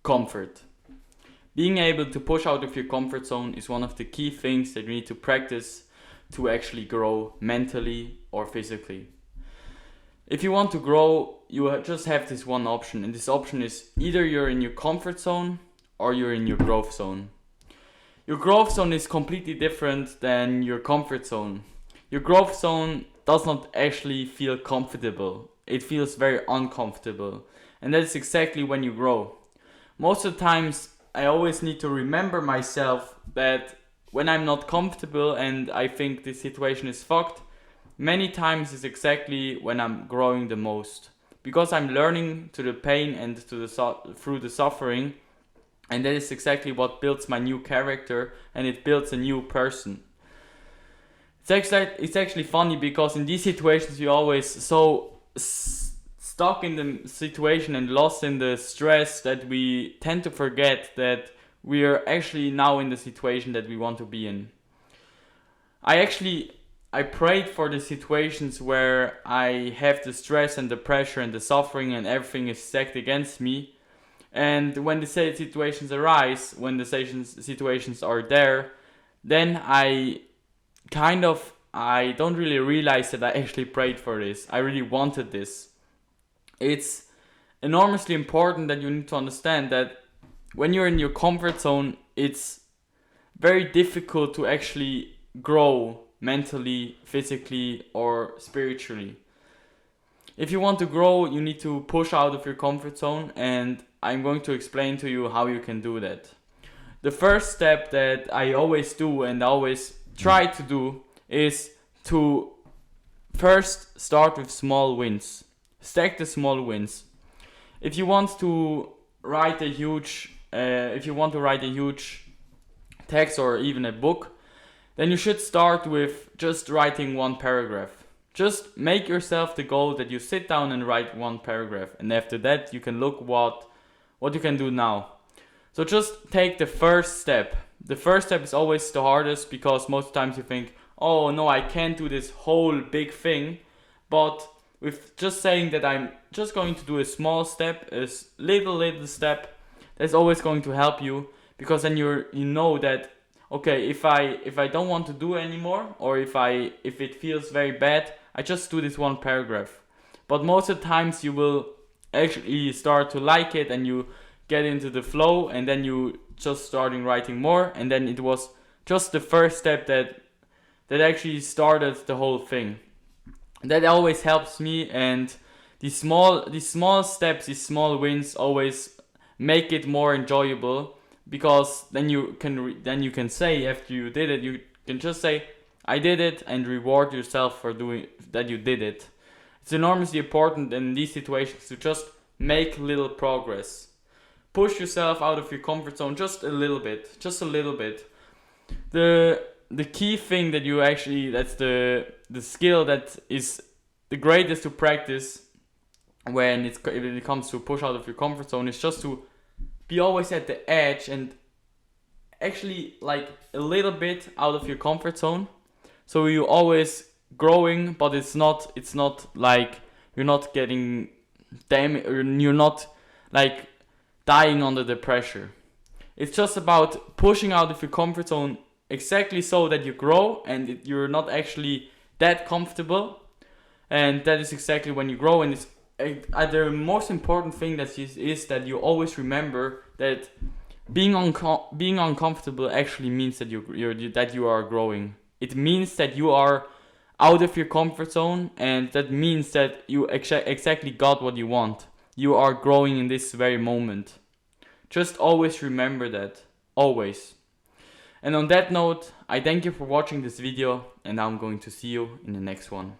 Comfort. Being able to push out of your comfort zone is one of the key things that you need to practice to actually grow mentally or physically. If you want to grow, you just have this one option, and this option is either you're in your comfort zone or you're in your growth zone. Your growth zone is completely different than your comfort zone. Your growth zone does not actually feel comfortable. It feels very uncomfortable. And that is exactly when you grow. Most of the times, I always need to remember myself that when I'm not comfortable and I think this situation is fucked, many times is exactly when I'm growing the most. Because I'm learning to the pain and through the suffering, and that is exactly what builds my new character, and it builds a new person. It's actually funny because in these situations you're always so stuck in the situation and lost in the stress that we tend to forget that we are actually now in the situation that we want to be in. I prayed for the situations where I have the stress and the pressure and the suffering and everything is stacked against me. And when the situations arise, when the situations are there, then I don't really realize that I actually prayed for this. I really wanted this. It's enormously important that you need to understand that when you're in your comfort zone, it's very difficult to actually grow mentally, physically, or spiritually. If you want to grow, you need to push out of your comfort zone, and I'm going to explain to you how you can do that. The first step that I always do and always try to do is to first start with small wins. Stack the small wins. If you want to write a huge text or even a book, then you should start with just writing one paragraph. Just make yourself the goal that you sit down and write one paragraph, and after that you can look what you can do now. So just take the first step. The first step is always the hardest because most times you think, oh no, I can't do this whole big thing. But with just saying that I'm just going to do a small step, a little step, that's always going to help you, because then you know that, okay, if I don't want to do anymore, or if it feels very bad, I just do this one paragraph. But most of the times you will actually start to like it and you get into the flow, and then you just starting writing more, and then it was just the first step that actually started the whole thing. That always helps me, and these small steps, these small wins always make it more enjoyable, because then you can say after you did it, you can just say, I did it, and reward yourself for doing that. You did it. It's enormously important in these situations to just make little progress. Push yourself out of your comfort zone just a little bit. The key thing that you actually, that's the skill that is the greatest to practice when it comes to push out of your comfort zone, is just to be always at the edge and actually like a little bit out of your comfort zone. So you're always growing, but it's not like you're not getting damaged, or you're not like dying under the pressure. It's just about pushing out of your comfort zone exactly so that you grow and you're not actually that comfortable, and that is exactly when you grow. And it's the most important thing that is that you always remember that being uncomfortable actually means that you are growing. It means that you are out of your comfort zone, and that means that you exactly got what you want. You are growing in this very moment. Just always remember that. Always. And on that note, I thank you for watching this video, and I'm going to see you in the next one.